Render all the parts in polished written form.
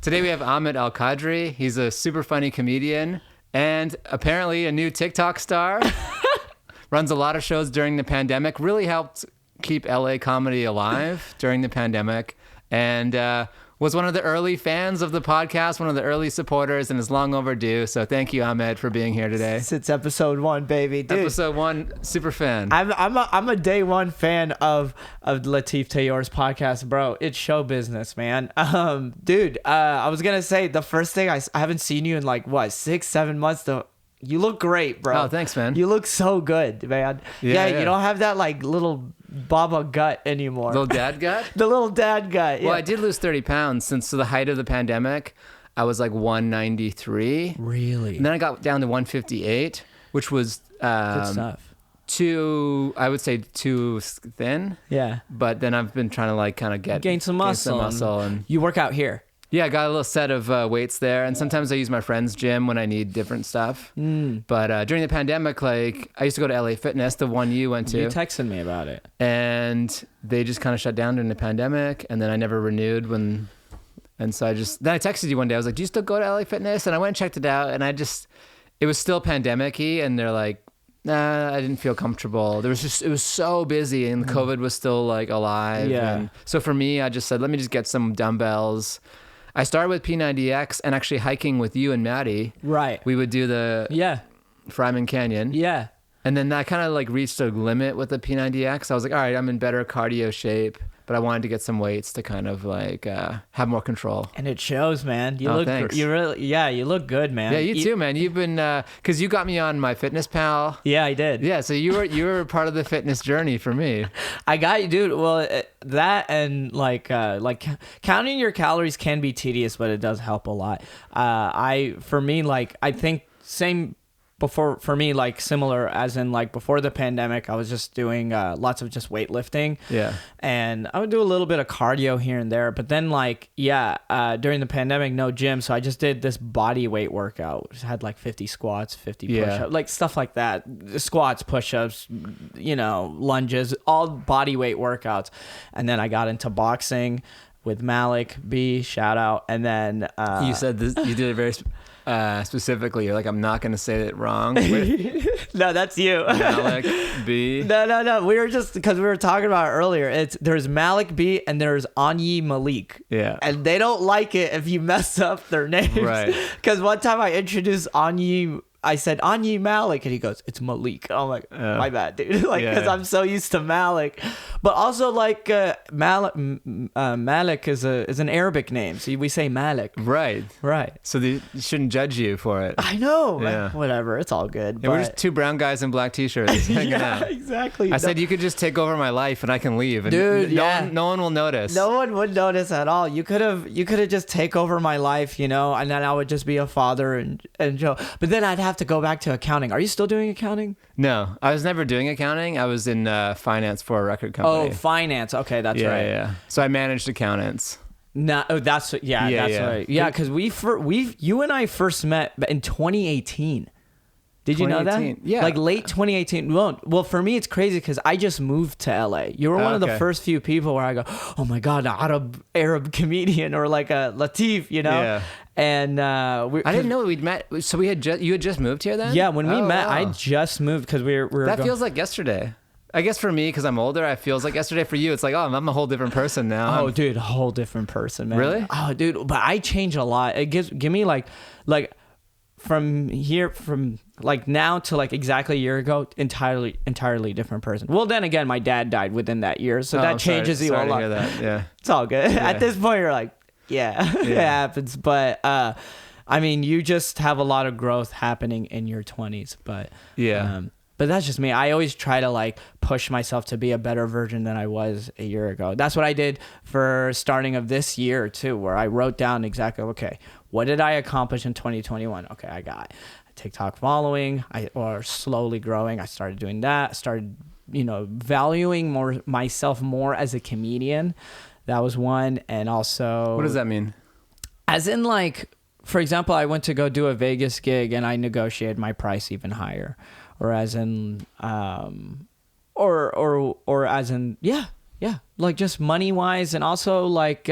Today we have Ahmed Al-Kadri. He's a super funny comedian and apparently a new TikTok star. Runs a lot of shows during the pandemic. Really helped keep LA comedy alive during the pandemic. And was one of the early fans of the podcast, one of the early supporters, and is long overdue. So thank you, Ahmed, for being here today. Since episode 1, baby. Dude, episode 1, super fan. I'm a day one fan of latiftayour's podcast, bro. It's show business, man. Dude, I was gonna say the first thing I haven't seen you in like what 6-7 months. You look great, bro. Oh, thanks, man. You look so good, man. Yeah, you don't have that like little Baba gut anymore. Little dad gut? The little dad gut. Yeah. Well, I did lose 30 pounds since the height of the pandemic. I was like 193. Really? And then I got down to 158, which was good stuff. I would say too thin. Yeah. But then I've been trying to like kind of gain some muscle. And you work out here. Yeah, I got a little set of weights there, and sometimes I use my friend's gym when I need different stuff. But during the pandemic, like I used to go to LA Fitness, the one you went to. You texted me about it. And they just kind of shut down during the pandemic, and then I never renewed then I texted you one day. I was like, "Do you still go to LA Fitness?" And I went and checked it out, and it was still pandemic-y, and they're like, nah, I didn't feel comfortable. It was so busy, and COVID was still like alive. Yeah. And so for me, I just said, let me just get some dumbbells. I started with P90X and actually hiking with you and Maddie. Right. We would do the Fryman Canyon. Yeah. And then that kind of like reached a limit with the P90X. I was like, all right, I'm in better cardio shape, but I wanted to get some weights to kind of like have more control. And it shows, man. You thanks. you look good, man. Yeah, you too, man. You've been because you got me on my Fitness Pal. Yeah, I did. Yeah, so you were part of the fitness journey for me. I got you, dude. Well, that and like counting your calories can be tedious, but it does help a lot. I think same. Before, for me, like similar as in like before the pandemic, I was just doing lots of just weightlifting. Yeah. And I would do a little bit of cardio here and there. But then during the pandemic, no gym. So I just did this body weight workout, which had like 50 squats, 50 push-ups, like stuff like that. Squats, push-ups, lunges, all body weight workouts. And then I got into boxing with Malik B, shout out. And then you said this, you did it very specifically. You're like, I'm not going to say it wrong. No, that's you. Malik B. No. We were just, because we were talking about it earlier. There's Malik B and there's Anyi Malik. Yeah. And they don't like it if you mess up their names. Right. Because one time I introduced Anyi, I said Anyi Malik, and he goes, "It's Malik." I'm like, my bad, dude. Because I'm so used to Malik, but also like Malik is an Arabic name, so we say Malik. Right. So they shouldn't judge you for it. I know. Yeah. Whatever. It's all good. Yeah, we're just two brown guys in black t-shirts hanging out. Exactly. I said you could just take over my life and I can leave, and dude. No one will notice. No one would notice at all. You could have just take over my life, and then I would just be a father and Joe. But then I'd have to go back to accounting. Are you still doing accounting? No, I was never doing accounting. I was in finance for a record company. Oh, finance. Okay, that's right. Yeah. So I managed accountants. No, that's right. Yeah, because you and I first met in 2018. Did you know that? Yeah. Like late 2018. Well, for me, it's crazy because I just moved to LA. You were one of the first few people where I go, oh my God, an Arab comedian or like a Latif, Yeah. And I didn't know we'd met. So you had just moved here then? Yeah, when we met, I just moved because we were. That feels like yesterday. I guess for me, because I'm older, it feels like yesterday. For you, it's like, oh, I'm a whole different person now. Oh, dude, a whole different person, man. Really? Oh, dude, but I change a lot. It give me like from like now to like exactly a year ago, entirely different person. Well, then again, my dad died within that year, so that changes you a lot. To hear that. Yeah, it's all good. Yeah. At this point, you're like, it happens. But I mean, you just have a lot of growth happening in your 20s. But but that's just me. I always try to like push myself to be a better version than I was a year ago. That's what I did for starting of this year too, where I wrote down exactly, okay, what did I accomplish in 2021? Okay, I got TikTok following, or slowly growing. I started doing that. Started, valuing myself more as a comedian. That was one. And also, what does that mean? As in, like, for example, I went to go do a Vegas gig and I negotiated my price even higher, or as in, or as in, like just money wise, and also like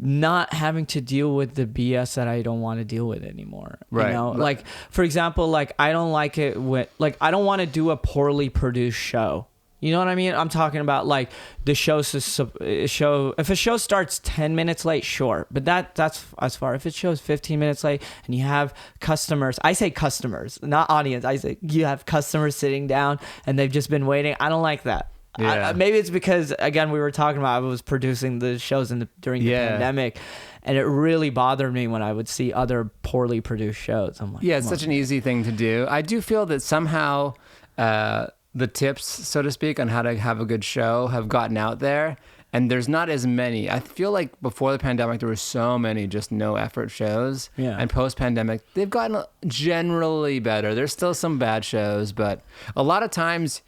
not having to deal with the BS that I don't want to deal with anymore. Right. You know, like for example, like I don't like it when like I don't want to do a poorly produced show. You know what I mean? I'm talking about like the show. If a show starts 10 minutes late, sure, but that's as far. If it shows 15 minutes late and you have customers, I say customers, not audience. I say you have customers sitting down and they've just been waiting. I don't like that. Yeah. Maybe it's because again we were talking about I was producing the shows during the pandemic, and it really bothered me when I would see other poorly produced shows. I'm like, yeah, it's such an easy thing to do. I do feel that somehow the tips, so to speak, on how to have a good show have gotten out there, and there's not as many. I feel like before the pandemic there were so many just no effort shows, and post pandemic they've gotten generally better. There's still some bad shows, but a lot of times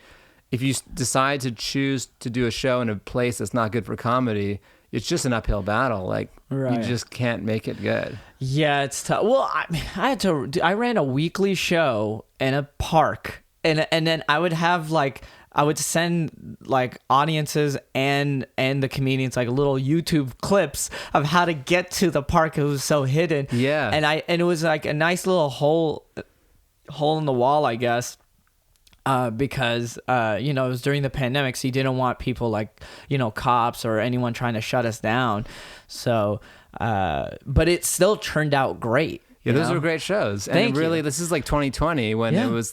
if you decide to choose to do a show in a place that's not good for comedy, it's just an uphill battle. Like you just can't make it good. Yeah, it's tough. Well, I ran a weekly show in a park, and then I would send like audiences and the comedians like little YouTube clips of how to get to the park. It was so hidden. Yeah. And it was like a nice little hole in the wall, I guess. Because it was during the pandemic, so you didn't want people like, cops or anyone trying to shut us down. So, but it still turned out great. Yeah, those were great shows. And really, this is like 2020 when it was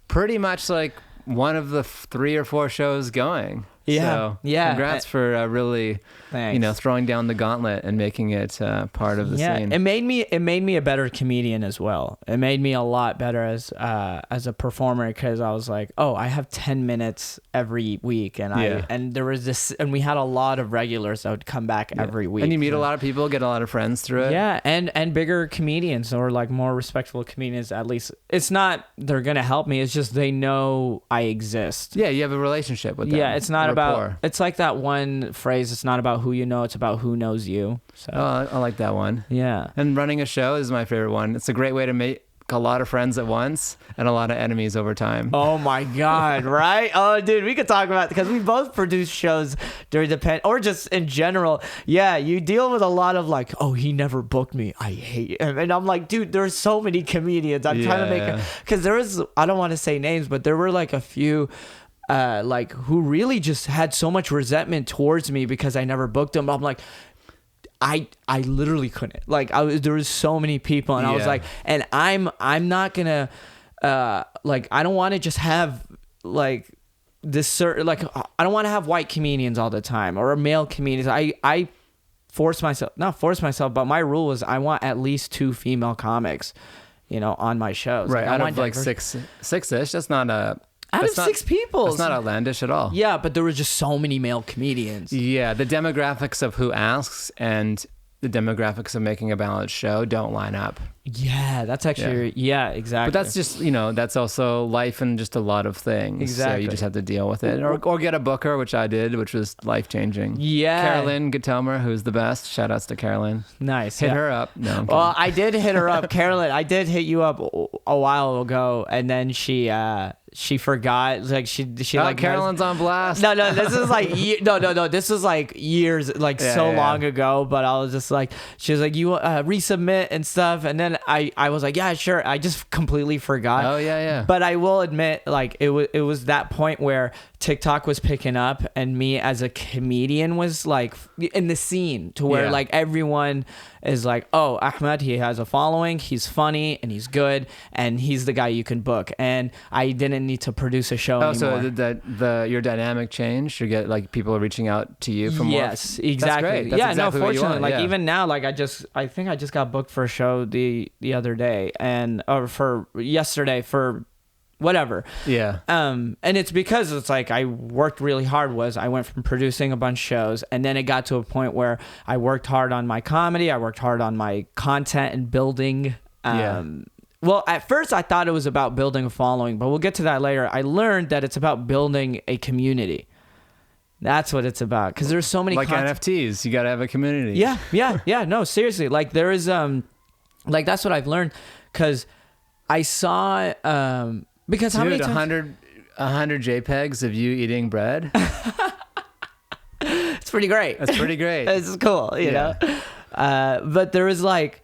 pretty much like one of the 3 or 4 shows going. Yeah. So, congrats for really, throwing down the gauntlet and making it part of the scene. It made me a better comedian as well. It made me a lot better as a performer, because I was like, oh, I have 10 minutes every week, and there was this, and we had a lot of regulars that would come back every week. And you meet a lot of people, get a lot of friends through it. Yeah, and bigger comedians, or like more respectful comedians. At least it's not they're gonna help me. It's just they know I exist. Yeah, you have a relationship with them. Yeah, it's not it's like that one phrase, it's not about who you know, it's about who knows you. So I like that one. Yeah. And running a show is my favorite one. It's a great way to make a lot of friends at once and a lot of enemies over time. Oh my God, right? Oh dude, we could talk about, because we both produce shows during the pandemic, or just in general. Yeah, you deal with a lot of like, oh, he never booked me, I hate him. And I'm like, dude, there's so many comedians. I'm trying to make because there is, I don't want to say names, but there were like a few like who really just had so much resentment towards me because I never booked them. I'm like, I literally couldn't. Like there was so many people, and I was like, and I'm not gonna like, I don't want to just have like this certain, like I don't want to have white comedians all the time or male comedians. I not force myself, but my rule was I want at least 2 female comics, on my shows. Right, out of like six-ish. That's not a. Out of 6 people. It's not outlandish at all. Yeah, but there were just so many male comedians. Yeah, the demographics of who asks and the demographics of making a balanced show don't line up. Yeah, that's actually, exactly. But that's just, that's also life and just a lot of things. Exactly. So you just have to deal with it. Or get a booker, which I did, which was life-changing. Yeah. Carolyn Gatomer, who's the best. Shout outs to Carolyn. Nice. Hit her up. No, I'm well, I did hit her up. Carolyn, I did hit you up a while ago, and then she forgot. Like she like Carolyn's on blast. No, this is like no. This is like years, like long ago. But I was just like, she was like, you resubmit and stuff, and then I was like, yeah, sure. I just completely forgot. Oh yeah. But I will admit, like it was that point where TikTok was picking up, and me as a comedian was like in the scene to where like everyone is like, oh, Ahmed, he has a following, he's funny and he's good, and he's the guy you can book. And I didn't need to produce a show anymore. So did your dynamic change? You get like people are reaching out to you for more? Yes, exactly. That's great. That's exactly no, fortunately, what you want. even now, like I think I just got booked for a show the other day, or for yesterday for whatever. Yeah. And it's because it's like I worked really hard. I went from producing a bunch of shows, and then it got to a point where I worked hard on my comedy, I worked hard on my content and building. Well, at first I thought it was about building a following, but we'll get to that later. I learned that it's about building a community. That's what it's about, because there's so many NFTs. You got to have a community. Yeah. No, seriously. Like there is like that's what I've learned, because I saw because dude, how many times 100 JPEGs of you eating bread? It's pretty great. That's pretty great. It's cool, you know? But there is like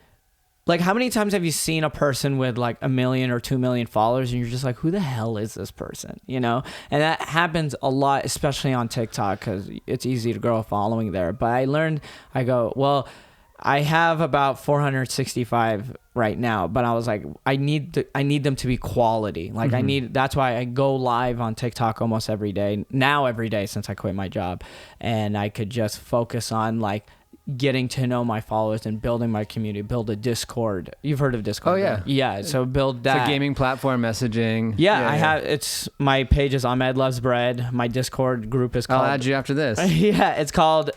how many times have you seen a person with like 1 million or 2 million followers and you're just like, who the hell is this person? You know? And that happens a lot, especially on TikTok, because it's easy to grow a following there. But I go, well, I have about 465 right now, but I was like, I need them to be quality. Like that's why I go live on TikTok almost every day since I quit my job, and I could just focus on like getting to know my followers and building my community, build a Discord. You've heard of Discord? Oh yeah. Right? Yeah. So build that. It's a gaming platform, messaging. Yeah, I have. It's my page is Ahmed Loves Bread. My Discord group is called. I'll add you after this. Yeah, it's called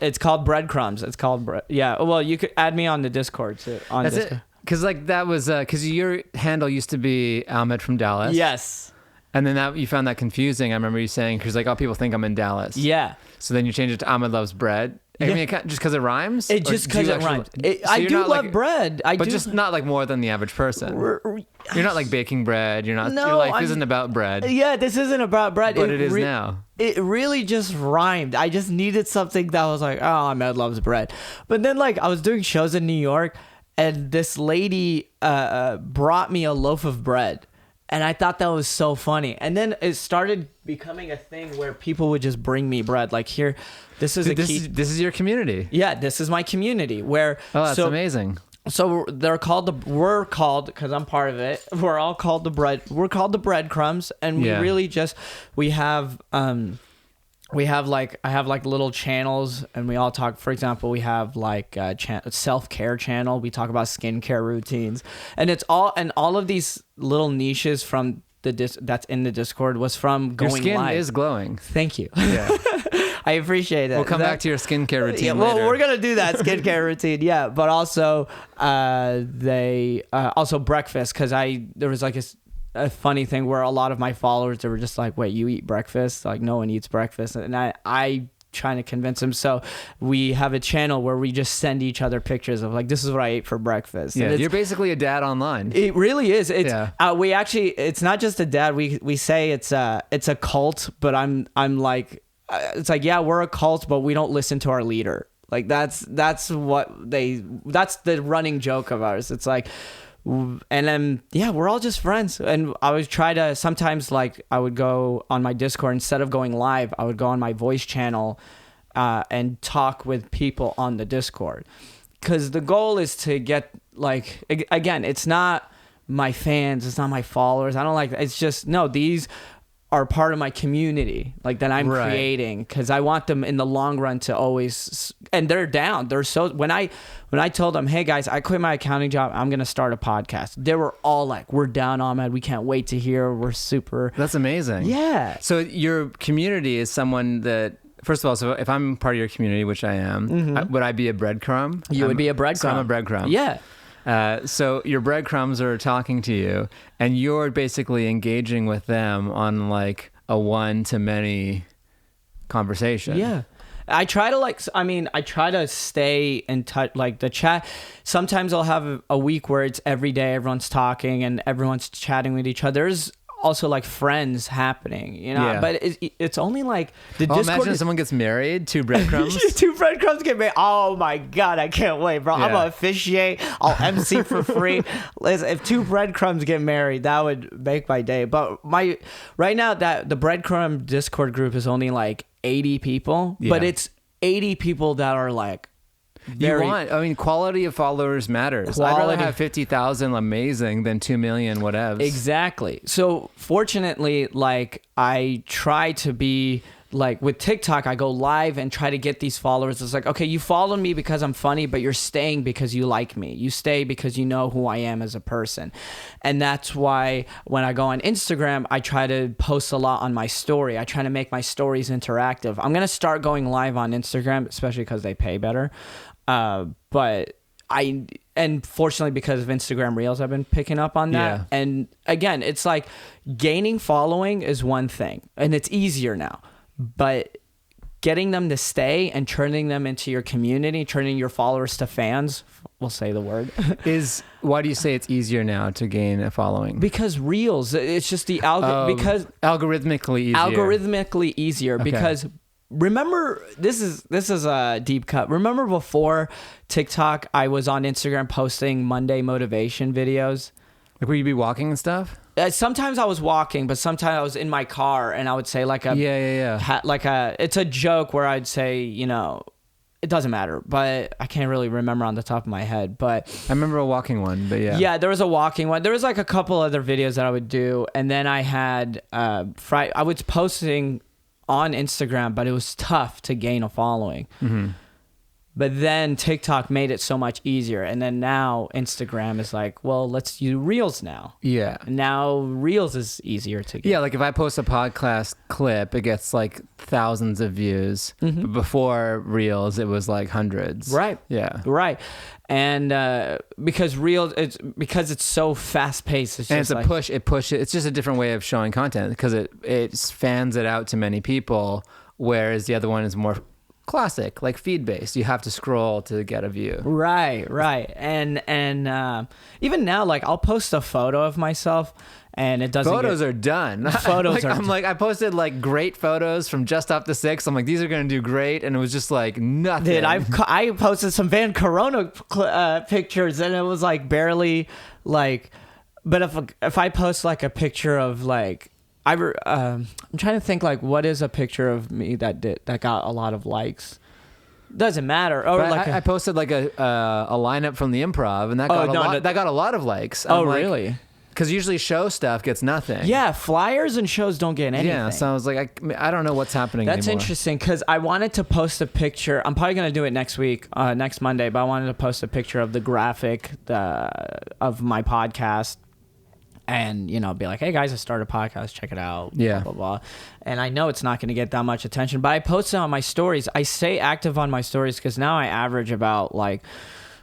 Breadcrumbs. It's called Yeah. Well, you could add me on the Discord too. That's Discord. It. Because like that was because your handle used to be Ahmed from Dallas. Yes. And then you found that confusing. I remember you saying because like, oh, people think I'm in Dallas. Yeah. So then you changed it to Ahmed Loves Bread. I mean, just because it rhymes? It just because it rhymes. I do love bread. But just not like more than the average person. You're not like baking bread. You're not. No, your life isn't about bread. Yeah, this isn't about bread. But it is now. It really just rhymed. I just needed something that was like, oh, Ahmed loves bread. But then like I was doing shows in New York, and this lady brought me a loaf of bread. And I thought that was so funny. And then it started becoming a thing where people would just bring me bread. Like here, this is this is your community. Yeah, this is my community where. Oh, that's amazing. So we're called because I'm part of it. We're all called we're called the Breadcrumbs, and we really just we have like I have like little channels, and we all talk. For example, we have like a self-care channel. We talk about skincare routines, and all of these little niches from that's in the Discord was from going live. Your skin is glowing. Thank you. Yeah. I appreciate it. We'll come back to your skincare routine. Yeah, well, later. we're gonna do that skincare routine. Yeah, but also also breakfast, because there was like a funny thing where a lot of my followers, they were just like, wait, you eat breakfast? Like no one eats breakfast. And I trying to convince them. So we have a channel where we just send each other pictures of like, this is what I ate for breakfast. Yeah, you're basically a dad online. It really is. It's we actually, it's not just a dad. We say it's a cult, but I'm like, it's like, yeah, we're a cult, but we don't listen to our leader. Like that's the running joke of ours. It's like, and then we're all just friends. And I would try to sometimes, like, I would go on my Discord, instead of going live, I would go on my voice channel and talk with people on the Discord, because the goal is to get, like, again, it's not my fans, it's not my followers. I don't like, it's just, no, these are part of my community, like, that I'm creating, because I want them in the long run to always, and they're down. They're so, when I told them, hey guys, I quit my accounting job, I'm gonna start a podcast, they were all like, we're down, Ahmed, we can't wait to hear, we're super. That's amazing. Yeah. So your community is someone that, first of all, so if I'm part of your community, which I am, would I be a breadcrumb? You would be a breadcrumb. So I'm a breadcrumb. Yeah. So your breadcrumbs are talking to you, and you're basically engaging with them on like a one-to-many conversation. Yeah. I try to stay in touch, like the chat. Sometimes I'll have a week where it's every day, everyone's talking and everyone's chatting with each other. There's also like friends happening, you know, but it's only like the Discord. Imagine someone gets married, 2 breadcrumbs. 2 breadcrumbs get married. Oh my God, I can't wait, bro. I'm gonna officiate. I'll MC for free. Listen, if 2 breadcrumbs get married, that would make my day. But right now, that the breadcrumb Discord group is only like 80 people, but it's 80 people that are like, quality of followers matters. I'd rather have 50,000 amazing than 2 million whatever. Exactly. So fortunately, like, I try to be like, with TikTok, I go live and try to get these followers. It's like, okay, you follow me because I'm funny, but you're staying because you like me. You stay because you know who I am as a person. And that's why when I go on Instagram, I try to post a lot on my story. I try to make my stories interactive. I'm going to start going live on Instagram, especially because they pay better. But fortunately, because of Instagram Reels, I've been picking up on that. Yeah. And again, it's like, gaining following is one thing, and it's easier now, but getting them to stay and turning them into your community, turning your followers to fans, we'll say the word. Why do you say it's easier now to gain a following? Because Reels, it's just because algorithmically easier. Okay. Because remember, this is a deep cut. Remember before TikTok, I was on Instagram posting Monday motivation videos. Like, will you be walking and stuff? Sometimes I was walking, but sometimes I was in my car and I would say like it's a joke where I'd say, you know, it doesn't matter, but I can't really remember on the top of my head. But I remember a walking one, but yeah. Yeah, there was a walking one. There was like a couple other videos that I would do. And then I had, I was posting on Instagram, but it was tough to gain a following. Mm-hmm. But then TikTok made it so much easier. And then now Instagram is like, well, let's do Reels now. Yeah. Now Reels is easier to get. Yeah, like if I post a podcast clip, it gets like thousands of views. Mm-hmm. But before Reels, it was like hundreds. Right. Yeah. Right. And because Reels, it's so fast paced. And it's like, it pushes. It's just a different way of showing content because it fans it out to many people, whereas the other one is more classic, like feed based. You have to scroll to get a view. Right. And even now, like I'll post a photo of myself and it doesn't. Photos are done. I posted like great photos from just off the 6. I'm like, these are gonna do great, and it was just like nothing. Dude, I posted some Van Corona pictures and it was like barely like. But if I post like a picture of like. I'm trying to think like what is a picture of me that got a lot of likes. Doesn't matter. Or like I posted like a lineup from the Improv, and that got a lot of likes. Oh, really? Because usually show stuff gets nothing. Yeah, flyers and shows don't get anything. Yeah, so I was like, I don't know what's happening anymore. That's interesting because I wanted to post a picture. I'm probably going to do it next week, next Monday, but I wanted to post a picture of the graphic of my podcast. And, you know, be like, hey, guys, I started a podcast. Check it out. Yeah. Blah, blah, blah. And I know it's not going to get that much attention, but I post it on my stories. I stay active on my stories because now I average about like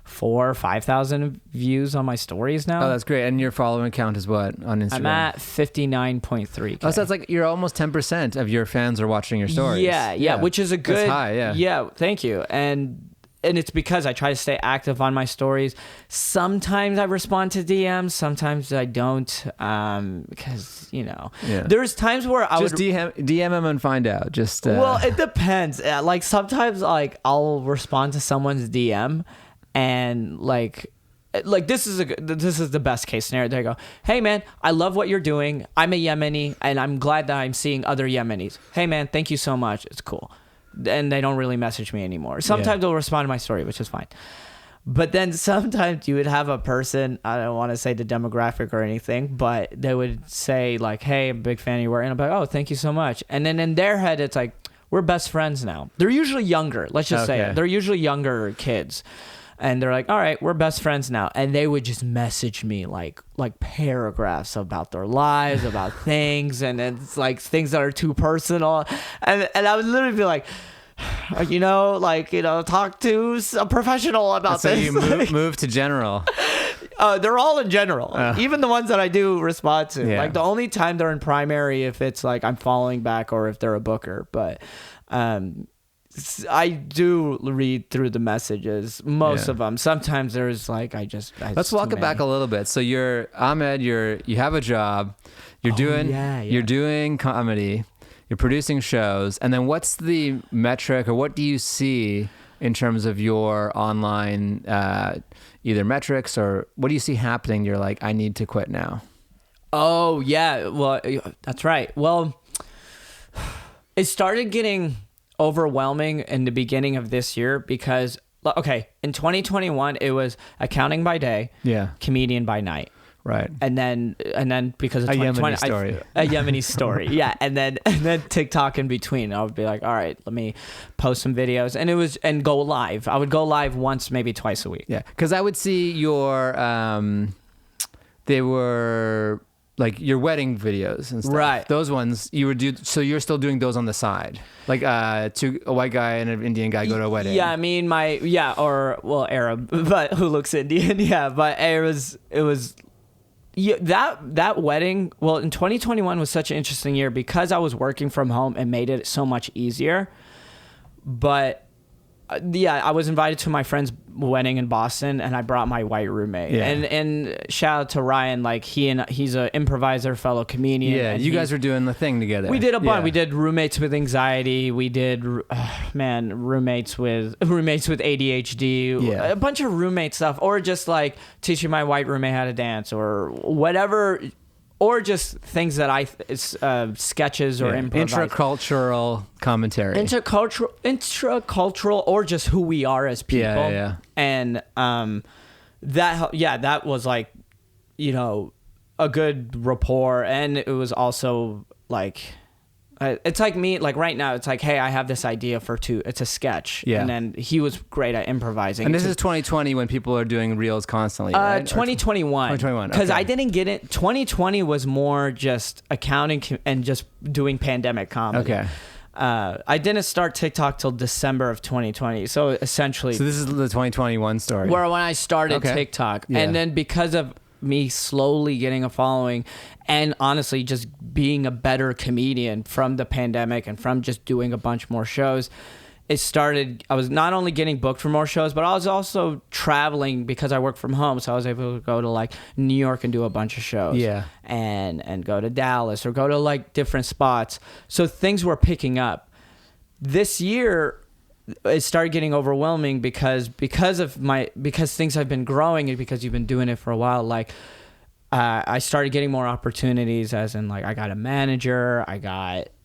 4,000 or 5,000 views on my stories now. Oh, that's great. And your following count is what on Instagram? I'm at 59.3K. Oh, so it's like you're almost 10% of your fans are watching your stories. Yeah, which is a good... That's high, yeah. Yeah, thank you. And it's because I try to stay active on my stories. Sometimes I respond to DMs. Sometimes I don't. Because, you know, there's times where I just DM them and find out. Just well, it depends. Like sometimes, like I'll respond to someone's DM, and like this is the best case scenario. They go, hey man, I love what you're doing. I'm a Yemeni, and I'm glad that I'm seeing other Yemenis. Hey man, thank you so much. It's cool. And they don't really message me anymore. Sometimes they'll respond to my story, which is fine. But then sometimes you would have a person, I don't want to say the demographic or anything, but they would say like, hey, I'm a big fan of your work. And I'm like, oh, thank you so much. And then in their head, it's like, we're best friends now. They're usually younger. Let's just say it. They're usually younger kids. And they're like, all right, we're best friends now. And they would just message me like paragraphs about their lives, about things. And it's like things that are too personal. And I would literally be like, talk to a professional about this. So you move to general. They're all in general. Even the ones that I do respond to. Yeah. Like the only time they're in primary if it's like I'm following back or if they're a booker. But I do read through the messages, most of them. Sometimes there's like let's walk it back a little bit. So you're Ahmed. You have a job. You're doing comedy. You're producing shows, and then what's the metric, or what do you see in terms of your online either metrics, or what do you see happening? You're like, I need to quit now. Oh yeah, well that's right. Well, it started getting overwhelming in the beginning of this year because in 2021 it was accounting by day, comedian by night, right, and then because of 2020 a Yemeni story, and then TikTok in between. I would be like, all right, let me post some videos, and go live. I would go live once, maybe twice a week. Yeah, because I would see your they were like your wedding videos and stuff. Right. Those ones you would do. So you're still doing those on the side, like a white guy and an Indian guy go to a wedding. Yeah, I mean Arab, but who looks Indian. Yeah, but it was that wedding. Well, in 2021 was such an interesting year because I was working from home and made it so much easier. But Yeah, I was invited to my friend's wedding in Boston, and I brought my white roommate. Yeah. And shout out to Ryan, like he's an improviser, fellow comedian. Yeah, and you guys were doing the thing together. We did a bunch. Yeah. We did roommates with anxiety. We did, roommates with ADHD. Yeah. A bunch of roommate stuff, or just like teaching my white roommate how to dance, or whatever. Or just things that sketches or improvise. Intercultural commentary. Intercultural, or just who we are as people. Yeah. And that was like, a good rapport. And it was also like, it's like me, like right now, it's like, hey, I have this idea it's a sketch. Yeah. And then he was great at improvising. And this is 2020 when people are doing reels constantly, right? 2021. 2021, Because okay. I didn't get it. 2020 was more just accounting and just doing pandemic comedy. Okay. I didn't start TikTok till December of 2020. So essentially. So this is the 2021 story. Where when I started Okay. TikTok. Yeah. And then because of me slowly getting a following and honestly just being a better comedian from the pandemic and from just doing a bunch more shows, I was not only getting booked for more shows, but I was also traveling because I work from home. So I was able to go to like New York and do a bunch of shows. Yeah. And go to Dallas or go to like different spots. So things were picking up. This year, it started getting overwhelming because things have been growing and because you've been doing it for a while. Like, I started getting more opportunities, as in like I got a manager,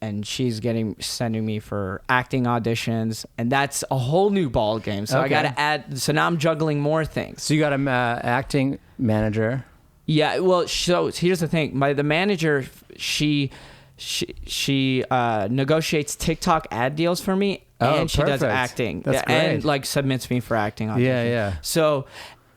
and she's sending me for acting auditions, and that's a whole new ball game. So I got to add. So now I'm juggling more things. So you got an acting manager. Yeah. Well, so here's the thing. The manager, she negotiates TikTok ad deals for me. And she does perfect. acting. That's great. And like submits me for acting auditions. Yeah. So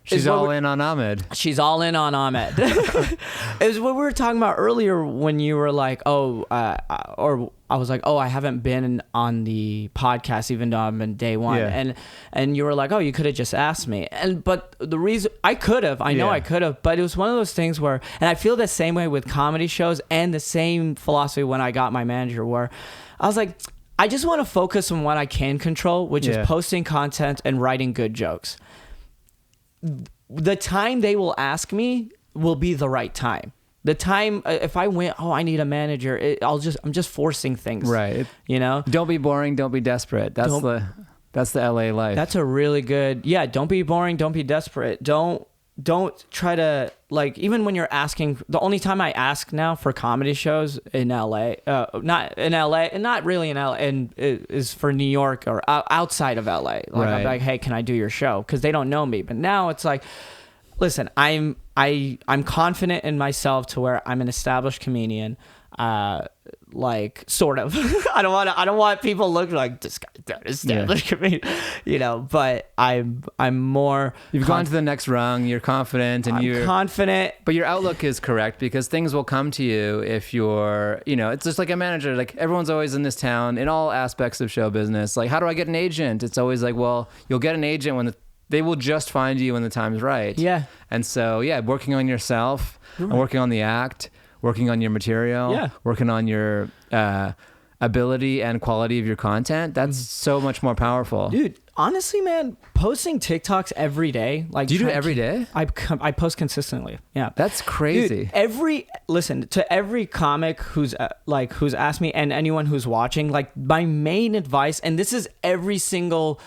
She's all in on Ahmed. She's all in on Ahmed. It was what we were talking about earlier when you were like, or I was like, I haven't been on the podcast even though I'm in day one. Yeah. And you were like, you could have just asked me. But the reason I could have, I know I could have, but it was one of those things where, and I feel the same way with comedy shows and the same philosophy when I got my manager, where I was like, I just want to focus on what I can control, which is posting content and writing good jokes. The time they will ask me will be the right time. The time, if I went, I need a manager, I'm just forcing things. Right. Don't be boring, don't be desperate. That's the LA life. That's a really good, don't be boring, don't be desperate. Don't try to, like, even when you're asking, the only time I ask now for comedy shows in LA, not in LA, and not really in LA, and is for New York or outside of LA. Like, right. I'm like, hey, can I do your show? Because they don't know me. But now it's like, listen, I'm confident in myself to where I'm an established comedian. Like, sort of. I don't want people looking like this guy's not established comedian, but I'm more. You've gone to the next rung. You're confident, and you're confident. But your outlook is correct because things will come to you if you're, it's just like a manager. Like, everyone's always in this town in all aspects of show business. Like, how do I get an agent? It's always like, well, you'll get an agent when they will just find you when the time's right. Yeah. And so, working on yourself and working on the act, working on your material, working on your ability and quality of your content, that's so much more powerful. Dude, honestly, man, posting TikToks every day. Like, do you do it every day? I post consistently. Yeah. That's crazy. Dude, listen, to every comic who's asked me and anyone who's watching, like, my main advice, and this is every single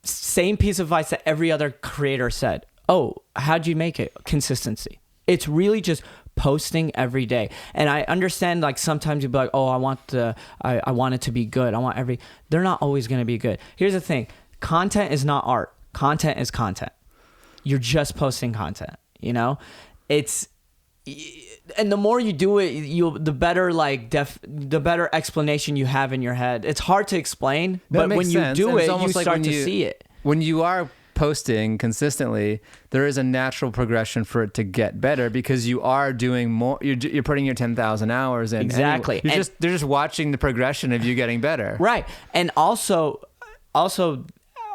same piece of advice that every other creator said. How'd you make it? Consistency. It's really just posting every day. And I understand, like, sometimes you'll be like, I want it to be good. They're not always going to be good. Here's the thing. Content is not art. Content is content. You're just posting content, and the more you do it, the better, the better explanation you have in your head. It's hard to explain, but when you do it, you start to see it. When you are posting consistently, there is a natural progression for it to get better because you are doing more. You're putting your 10,000 hours in. Exactly. They're just watching the progression of you getting better. Right. And also,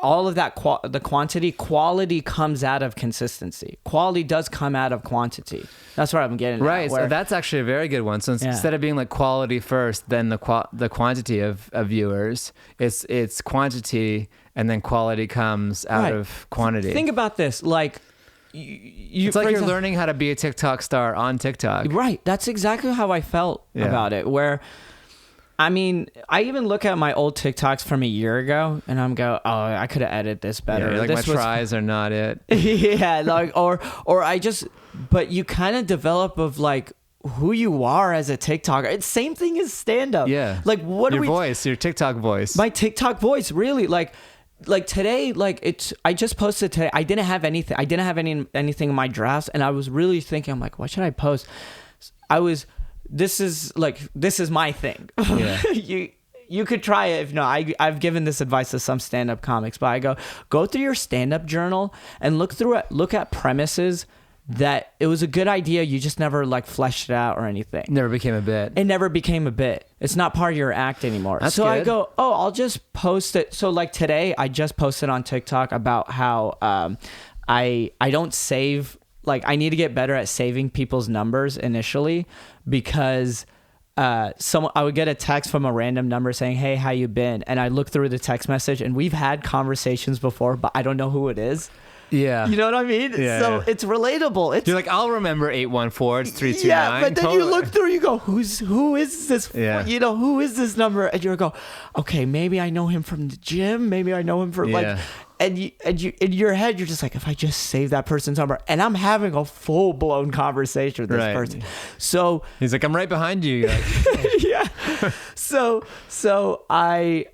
all of that, the quality comes out of consistency. Quality does come out of quantity. That's what I'm getting right. at. So that's actually a very good one. So instead of being like quality first, then the quantity of viewers, it's quantity and then quality comes out of quantity. Think about this. Like, it's like you're learning how to be a TikTok star on TikTok. Right. That's exactly how I felt about it. Where, I mean, I even look at my old TikToks from a year ago and I'm go, oh, I could have edited this better. Yeah, like my tries are not it. Yeah. Like, or I just, but you kind of develop of like who you are as a TikToker. It's same thing as stand up. Yeah. Like what your voice, your TikTok voice. My TikTok voice, really. Like today, like I just posted today. I didn't have anything. I didn't have anything in my drafts, and I was really thinking, I'm like, what should I post? This is my thing. Yeah. You could try it. If no, I've given this advice to some stand-up comics, but I go through your stand-up journal and look at premises that it was a good idea. You just never like fleshed it out or anything. Never became a bit. It never became a bit. It's not part of your act anymore. That's so good. I go, oh, I'll just post it. So like today, I just posted on TikTok about how I don't save. Like I need to get better at saving people's numbers initially because I would get a text from a random number saying, hey, how you been? And I look through the text message and we've had conversations before, but I don't know who it is. Yeah. You know what I mean? Yeah, so it's relatable. You're like, I'll remember 814, it's 329. Yeah, but then you look through, you go, who is this? Yeah. You know, who is this number? And you go, okay, maybe I know him from the gym. Maybe I know him from like, and you in your head, you're just like, if I just save that person's number, and I'm having a full blown conversation with this person. So he's like, I'm right behind you. Like, yeah. So I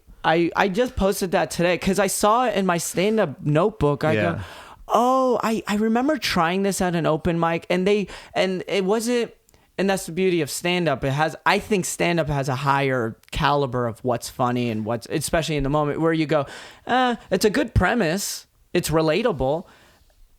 just posted that today because I saw it in my stand-up notebook. I go, oh, I remember trying this at an open mic, and it wasn't, and that's the beauty of stand-up. I think stand-up has a higher caliber of what's funny and what's, especially in the moment where you go, it's a good premise, it's relatable.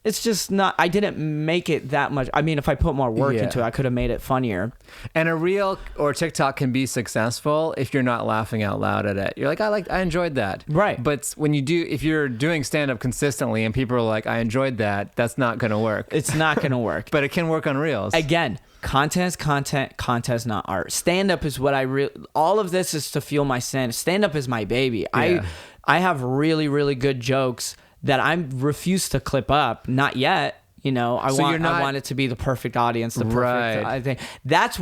It's just not, I didn't make it that much. I mean, if I put more work into it, I could have made it funnier. And a reel or TikTok can be successful if you're not laughing out loud at it. You're like, I enjoyed that. Right. But if you're doing stand-up consistently and people are like, I enjoyed that, that's not going to work. It's not going to work. But it can work on reels. Again, content is content, content is not art. Stand-up is what all of this is to fuel my stand. Stand-up is my baby. Yeah. I have really, really good jokes that I refuse to clip up. Not yet. You know, I want it to be the perfect audience, the perfect. I think that's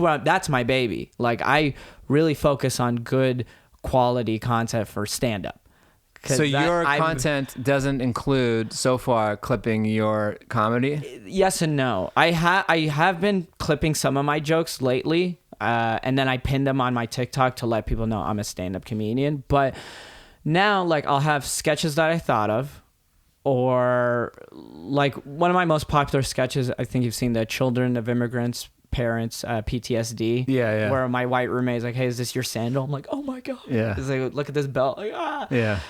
my baby. Like I really focus on good quality content for stand up. So your content doesn't include so far clipping your comedy? Yes and no. I have been clipping some of my jokes lately, and then I pin them on my TikTok to let people know I'm a stand up comedian. But now, like, I'll have sketches that I thought of. Or like one of my most popular sketches, I think you've seen, the children of immigrants, parents, PTSD. Yeah. Where my white roommate is like, hey, is this your sandal? I'm like, oh my God. Yeah. It's like, look at this belt. Like, ah. Yeah.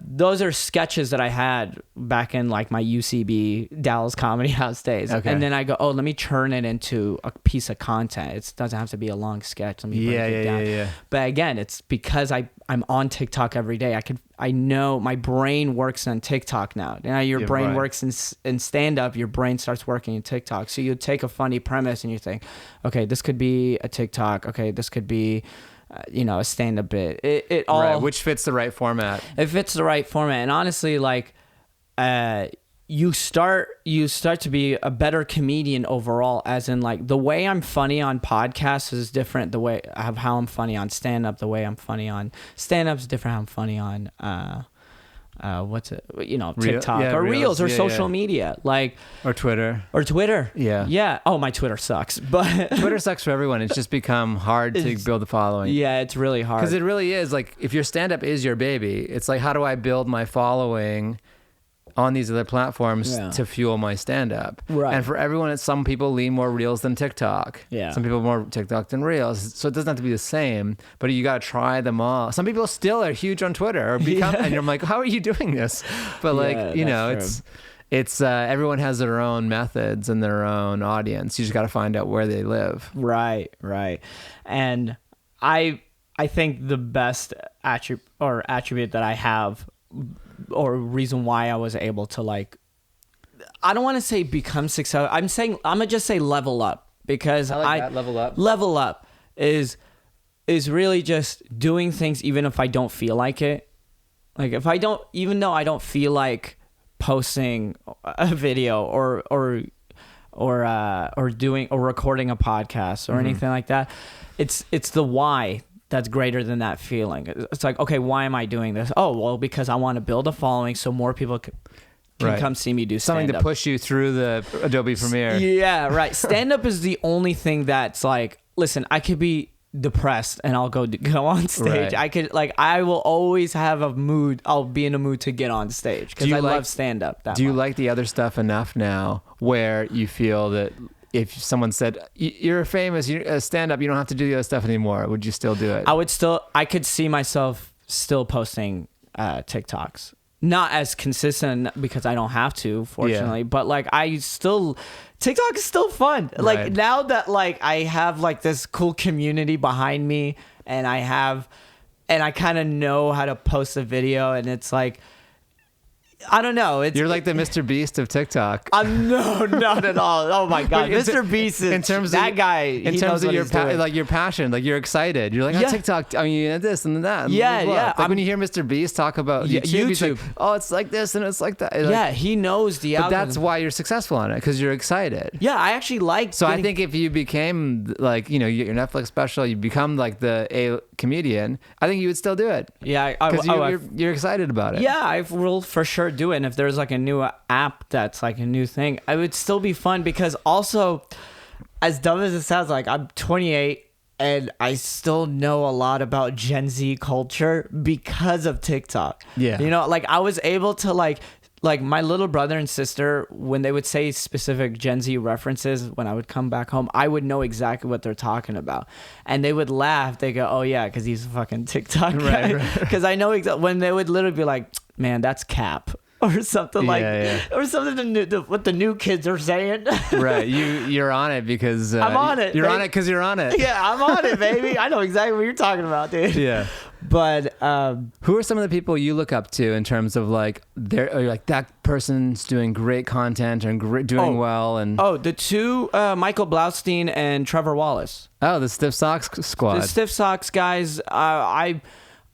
Those are sketches that I had back in like my UCB Dallas Comedy House days. Okay. And then I go, oh, let me turn it into a piece of content. It doesn't have to be a long sketch. Let me break it down. Yeah. But again, it's because I'm on TikTok every day. I know my brain works on TikTok now. Now your brain works in stand-up, your brain starts working in TikTok. So you take a funny premise and you think, okay, this could be a TikTok. Okay, this could be, a stand-up bit. It all... which fits the right format. It fits the right format. And honestly, like, you start to be a better comedian overall, as in like the way I'm funny on podcasts is different. The way how I'm funny on stand-up, the way I'm funny on stand-up is different. How I'm funny on TikTok or Reels or social media, like, or Twitter. Yeah. Oh, my Twitter sucks, but Twitter sucks for everyone. It's just become hard to build a following. Yeah, it's really hard because it really is. Like, if your stand-up is your baby, it's like, how do I build my following on these other platforms to fuel my stand-up? Right. And for everyone, some people lean more Reels than TikTok. Yeah. Some people more TikTok than Reels. So it doesn't have to be the same, but you got to try them all. Some people still are huge on Twitter or become, and you're like, how are you doing this? But like, it's everyone has their own methods and their own audience. You just got to find out where they live. Right. And I think the best attribute that I have or reason why I was able to like, I don't want to say become successful. I'm gonna just say level up, because I like that, level up. Level up is really just doing things even if I don't feel like it. Like if I don't, even though I don't feel like posting a video or doing or recording a podcast or anything like that, it's the why that's greater than that feeling. It's like, okay, why am I doing this? Oh, well, because I want to build a following so more people can come see me do something stand-up. to push you through the Adobe Premiere. Yeah, right. Stand-up is the only thing that's like, listen, I could be depressed and I'll go on stage. Right. I will always have a mood. I'll be in a mood to get on stage because I love stand-up that much. Do you like the other stuff enough now where you feel that if someone said, you're famous, you're stand-up, you don't have to do the other stuff anymore, would you still do it? I could see myself still posting TikToks. Not as consistent because I don't have to, fortunately, but like TikTok is still fun. Right. Like now that like I have like this cool community behind me, and I kind of know how to post a video, and it's like, I don't know. You're like the Mr. Beast of TikTok. No, not at all. Oh my God, Mr. Beast is in terms that of, guy. In terms of your your passion, like you're excited. You're like, oh, TikTok. I mean, this and that. And yeah, blah, blah. yeah. Like when you hear Mr. Beast talk about YouTube, he's like, oh, it's like this and it's like that. Like, yeah, he knows the. But that's why you're successful on it, because you're excited. Yeah, I actually like. So I think if you became like, you get your Netflix special, you become like a comedian, I think you would still do it. Yeah, because you're excited about it. Yeah, I will for sure do it. And if there's like a new app that's like a new thing, I would still be fun, because also, as dumb as it sounds, like I'm 28 and I still know a lot about Gen Z culture because of TikTok. Yeah. Like I was able to like my little brother and sister, when they would say specific Gen Z references, when I would come back home, I would know exactly what they're talking about. And they would laugh. They go, oh yeah, because he's a fucking TikTok guy. Right. Because I know exactly, when they would literally be like, man, that's cap. Or something or something what the new kids are saying. Right, you're on it because I'm on it. You're on it because you're on it. Yeah, I'm on it, baby. I know exactly what you're talking about, dude. Yeah. But who are some of the people you look up to in terms of like they're like that person's doing great content and doing well? And the two Michael Blaustein and Trevor Wallace. Oh, the Stiff Socks squad. The Stiff Socks guys. I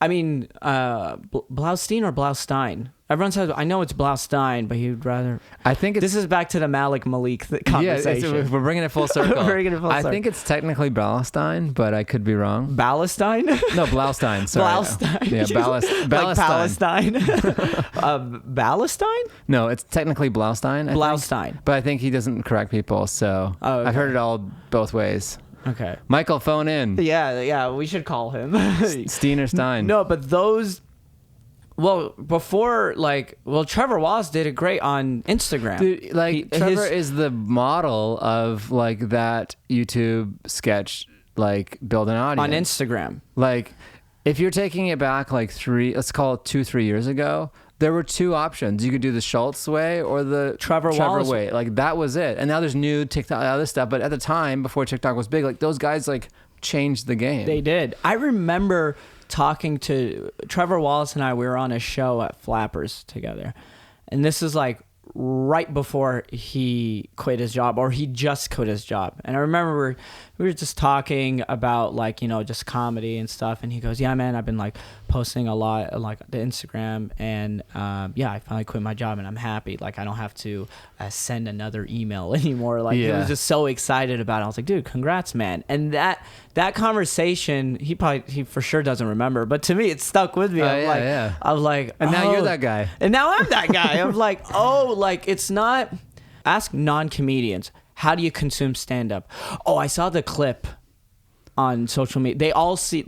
mean, Blaustein or Blaustein? Everyone says, I know it's Blaustein, but he'd rather... I think this is back to the Malik Malik conversation. Yeah, we're bringing it full circle. I think it's technically Blaustein, but I could be wrong. Palestine? No, Blaustein. Sorry. Blaustein. Yeah, like Palestine. Palestine? No, it's technically Blaustein. Blaustein. But I think he doesn't correct people, so okay. I've heard it all both ways. Okay. Michael, phone in. Yeah, we should call him. Steen or Stein. No, but those... Well, Trevor Wallace did it great on Instagram. Dude, Trevor is the model of like that YouTube sketch, like build an audience. On Instagram. Like, if you're taking it back like 2-3 years ago, there were two options. You could do the Schultz way or the Trevor Wallace way. Like that was it. And now there's new TikTok, other stuff. But at the time, before TikTok was big, like those guys like changed the game. They did. I remember talking to Trevor Wallace and we were on a show at Flappers together, and this is like right before he quit his job, or he just quit his job. And I remember we were just talking about like, just comedy and stuff, and he goes, yeah man, I've been like posting a lot on like the Instagram, and I finally quit my job and I'm happy, like I don't have to send another email anymore. Like he was just so excited about it. I was like, dude, congrats man. And that conversation, he for sure doesn't remember, but to me it stuck with me. I was like, and now you're that guy, and now I'm that guy. I'm like, like it's not. Ask non-comedians, how do you consume stand-up? Oh, I saw the clip on social media. They all say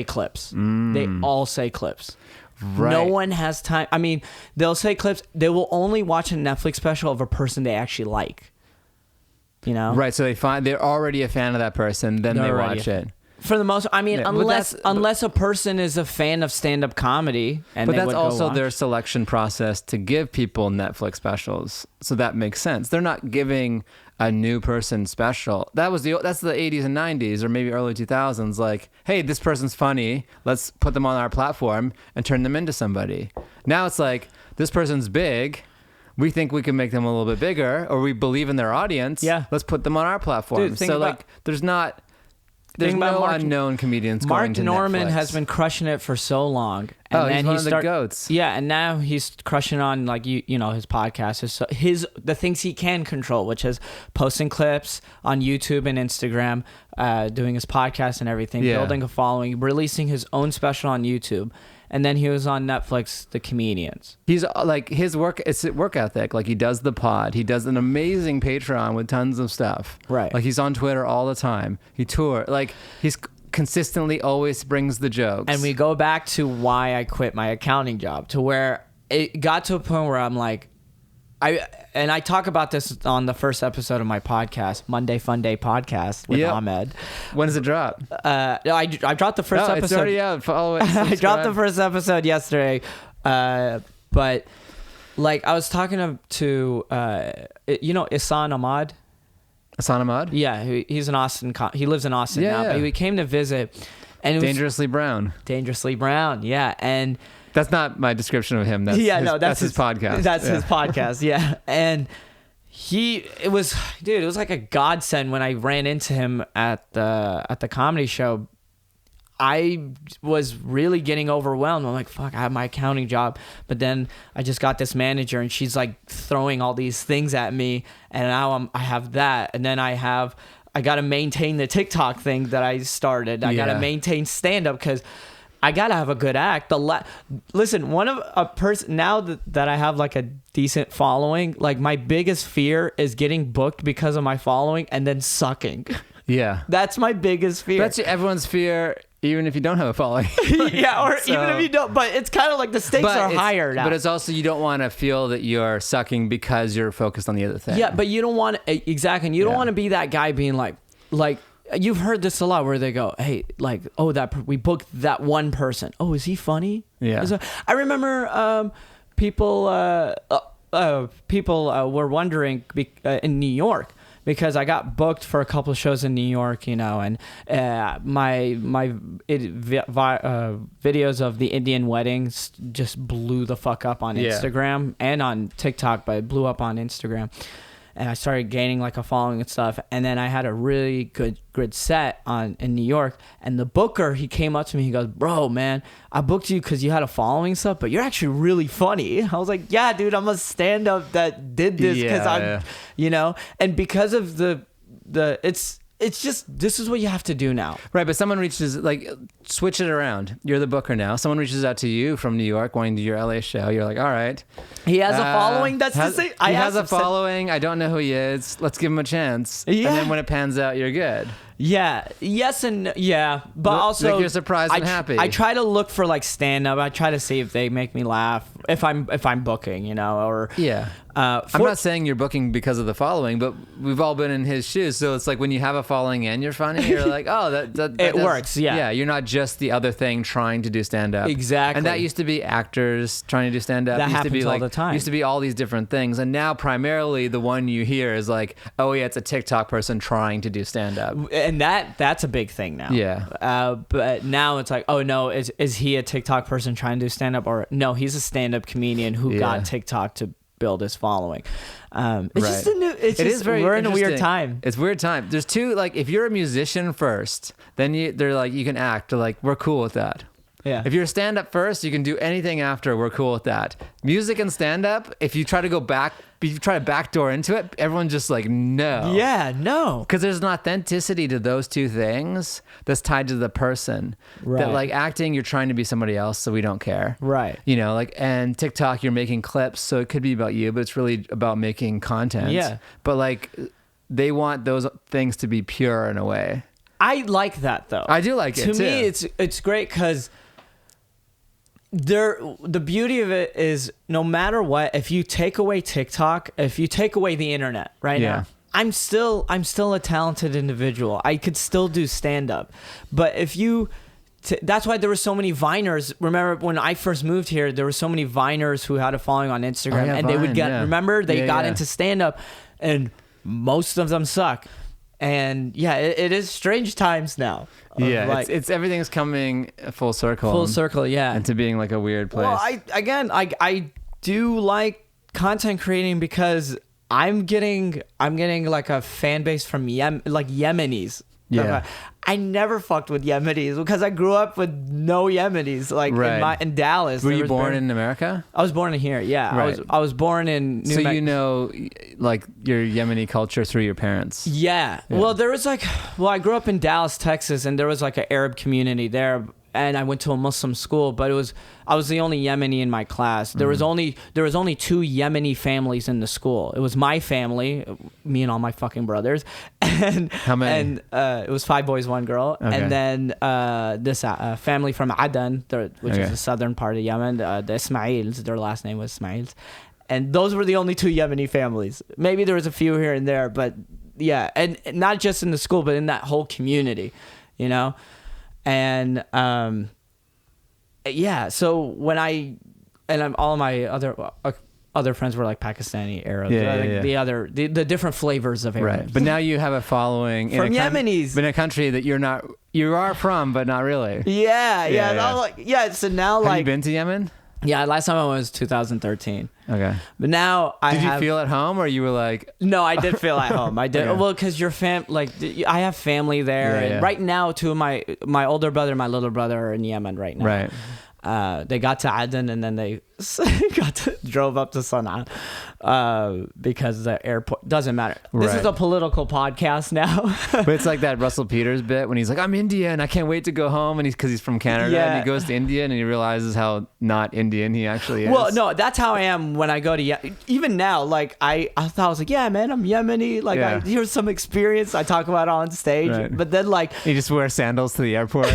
clips. They all say clips. Right. No one has time. I mean, they'll say clips. They will only watch a Netflix special of a person they actually like. Right. So they're already a fan of that person. Then they watch it. For the most, I mean, Yeah, unless a person is a fan of stand-up comedy, and but they that's would go also watch. their selection process to give people Netflix specials, so that makes sense. They're not giving a new person special. That's the 80s and 90s, or maybe early 2000s. Like, hey, this person's funny. Let's put them on our platform and turn them into somebody. Now it's like, this person's big. We think we can make them a little bit bigger, or we believe in their audience. Yeah. Let's put them on our platform. Dude, there's no unknown comedians going to Netflix. Mark Norman has been crushing it for so long. And he's one of the goats. Yeah, and now he's crushing on like you know his podcast, the things he can control, which is posting clips on YouTube and Instagram, doing his podcast and everything, building a following, releasing his own special on YouTube. And then he was on Netflix, The Comedians. He's like, his work, it's work ethic. Like, he does the pod. He does an amazing Patreon with tons of stuff. Right. Like, he's on Twitter all the time. He tours. Like, he's consistently always brings the jokes. And we go back to why I quit my accounting job, to where it got to a point where I'm like, I talk about this on the first episode of my podcast, Monday Fun Day podcast with Ahmed. When does it drop? I dropped the first episode. It's already out. Follow it. I dropped the first episode yesterday. But like I was talking to you know, Isan Ahmad. Hassan Ahmad? Yeah, he's in Austin. He lives in Austin now. Yeah. But he came to visit. And it was Dangerously Brown. Dangerously Brown, yeah. And that's not my description of him. That's his podcast. That's his podcast, yeah. And it was like a godsend when I ran into him at the comedy show. I was really getting overwhelmed. I'm like, fuck, I have my accounting job. But then I just got this manager and she's like throwing all these things at me. And now I have that. And then I got to maintain the TikTok thing that I started. I got to maintain stand-up because I got to have a good act. Listen, now that I have like a decent following, like my biggest fear is getting booked because of my following and then sucking. Yeah. That's my biggest fear. That's everyone's fear, even if you don't have a following. Yeah, or even if you don't. But it's kind of like the stakes are higher now. But it's also, you don't want to feel that you're sucking because you're focused on the other thing. Yeah, but you don't want to, exactly. And you don't want to be that guy being like, you've heard this a lot where they go, hey, like, oh, we booked that one person. Oh, is he funny? Yeah. I remember people were wondering in New York, because I got booked for a couple of shows in New York, you know, and my videos of the Indian weddings just blew the fuck up on Instagram and on TikTok, but it blew up on Instagram. And I started gaining like a following and stuff. And then I had a really good set in New York. And the booker, he came up to me. He goes, bro, man, I booked you because you had a following and stuff, but you're actually really funny. I was like, yeah, dude, I'm a stand-up that did this because you know, and because of it's just, this is what you have to do now. Right, but someone reaches, like, switch it around. You're the booker now. Someone reaches out to you from New York wanting to do your LA show. You're like, all right. He has a following. That's the same. He has a following. I don't know who he is. Let's give him a chance. Yeah. And then when it pans out, you're good. Yeah. Yes and yeah. But also, like, you're surprised and happy. I try to look for like stand-up. I try to see if they make me laugh if I'm booking, you know, or yeah. I'm not saying you're booking because of the following, but we've all been in his shoes. So it's like when you have a following and you're funny, you're like, oh, that works. Yeah. Yeah. You're not just the other thing trying to do stand-up. Exactly. And that used to be actors trying to do stand-up. That used happens to be all the time. Used to be all these different things. And now primarily the one you hear is like, oh yeah, it's a TikTok person trying to do stand-up. And that's a big thing now. Yeah. But now it's like, oh no, is he a TikTok person trying to do stand-up? Or no, he's a stand-up comedian who got TikTok to build his following. We're in a weird time. It's a weird time. There's two, like, if you're a musician first, then they're like, you can act. They're like, we're cool with that. Yeah. If you're a stand-up first, you can do anything after. We're cool with that. Music and stand-up, if you try to backdoor into it, everyone's just like, no. Yeah, no. Because there's an authenticity to those two things that's tied to the person. Right. That, like, acting, you're trying to be somebody else, so we don't care. Right. You know, like, and TikTok, you're making clips, so it could be about you, but it's really about making content. Yeah. But, like, they want those things to be pure in a way. I like that, though. I do like it, too. To me, it's great because the beauty of it is no matter what, if you take away TikTok, if you take away the internet right now, I'm still a talented individual. I could still do stand up, but if you. That's why there were so many Viners. Remember when I first moved here, there were so many Viners who had a following on Instagram, and Vine, they would get. Yeah. Remember, they got into stand up, and most of them suck. And yeah, it is strange times now. Yeah, like, it's everything's coming full circle. Full circle, yeah, into being like a weird place. Well, I do like content creating because I'm getting like a fan base from Yemenis. Yeah. I never fucked with Yemenis because I grew up with no Yemenis. Like in Dallas. Were you born in America? I was born in here. Yeah, right. I was born in New Mexico. You know, like your Yemeni culture through your parents. Yeah. Well, there was I grew up in Dallas, Texas, and there was like an Arab community there. And I went to a Muslim school, but I was the only Yemeni in my class. There was only 2 Yemeni families in the school. It was my family, me and all my fucking brothers, and how many? And it was 5 boys, 1 girl, okay. And then this family from Aden, which is the southern part of Yemen, the Ismails. Their last name was Ismails, and those were the only 2 Yemeni families. Maybe there was a few here and there, but yeah, and not just in the school, but in that whole community, you know. And so when all of my other friends were like Pakistani, Arabs, the different flavors of Arabs. Right. But now you have a following from Yemenis, in a country that you are from, but not really. Yeah. So now, have you been to Yemen? Yeah, last time I was 2013. Okay. But now Did you feel at home, or you were like... No, I did feel at home. I did. Okay. Well, because I have family there. Yeah, and right now, 2 of my older brother and my little brother are in Yemen right now. Right. They got to Aden and then they drove up to Sana'a because the airport doesn't matter. This is a political podcast now. But it's like that Russell Peters bit when he's like, I'm Indian, I can't wait to go home, and because he's from Canada, and he goes to India and he realizes how not Indian he actually is. Well, no, that's how I am when I go to even now. Like I thought I was like, yeah, man, I'm Yemeni. Like here's some experience I talk about on stage, but then like you just wear sandals to the airport,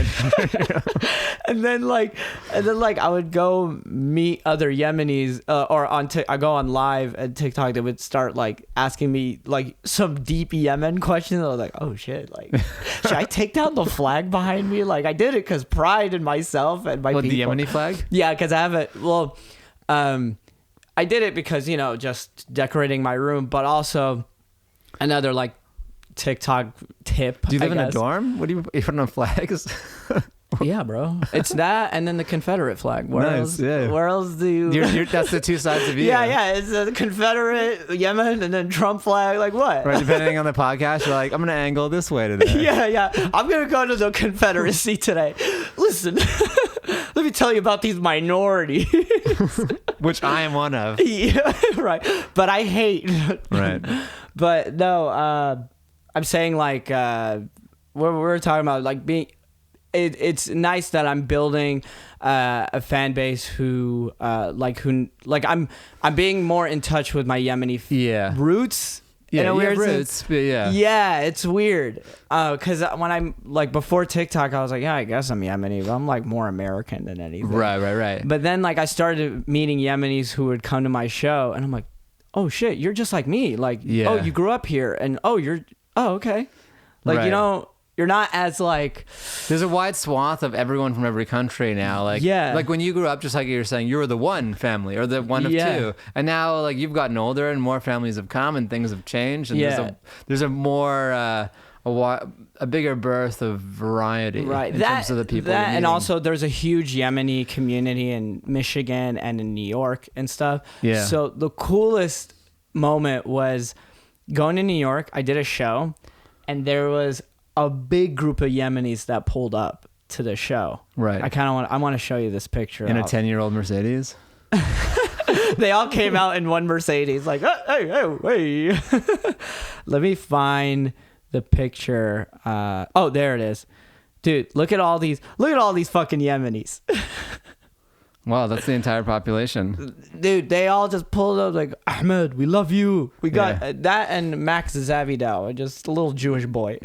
and then I would go meet other Yemenis, or I go on live at TikTok. They would start like asking me like some deep Yemen questions. I was like, oh shit, like should I take down the flag behind me? Like I did it because pride in myself and my people. The Yemeni flag? Yeah, because I have it. Well, I did it because just decorating my room, but also another like TikTok tip. Do you live in a dorm? What do you put on flags? Yeah, bro. It's that and then the Confederate flag. Where else do you... That's the 2 sides of you. Yeah. It's the Confederate, Yemen, and then Trump flag. Like what? Right, depending on the podcast, you're like, I'm going to angle this way today. Yeah. I'm going to go to the Confederacy today. Listen, let me tell you about these minorities. Which I am one of. Yeah, right. But I hate. Right. But no, I'm saying like, we're talking about like being... It's nice that I'm building a fan base who I'm being more in touch with my Yemeni roots. Yeah, you have roots, but yeah. Yeah, it's weird. Because when I'm like before TikTok, I was like, yeah, I guess I'm Yemeni, but I'm like more American than anything. Right. But then like I started meeting Yemenis who would come to my show, and I'm like, oh shit, you're just like me. Like, oh, you grew up here, and okay. Like you're not as like... There's a wide swath of everyone from every country now. Like, like when you grew up, just like you were saying, you were the one family or the one of 2. And now like you've gotten older and more families have come and things have changed. And there's a more... a bigger birth of variety in terms of the people. And also there's a huge Yemeni community in Michigan and in New York and stuff. Yeah. So the coolest moment was going to New York. I did a show and there was a big group of Yemenis that pulled up to the show. Right. I want to show you this picture. In a 10-year-old Mercedes? They all came out in one Mercedes like, hey. Let me find the picture. There it is. Dude, look at all these fucking Yemenis. Wow, that's the entire population. Dude, they all just pulled up like, Ahmed, we love you. We got that and Max Zavidow, just a little Jewish boy.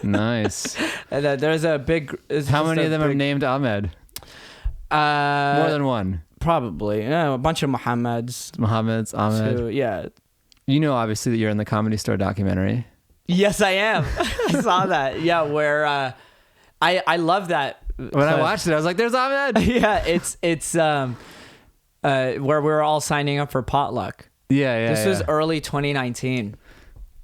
Nice. And there's a big... How many of them are named Ahmed? More than one? Probably. A bunch of Mohammeds. Ahmed. Yeah. You know, obviously, that you're in the Comedy Store documentary. Yes, I am. I saw that. Yeah, where I love that. When I watched it, I was like, "There's Ahmed." Yeah, it's where we were all signing up for potluck. Yeah. This was early 2019.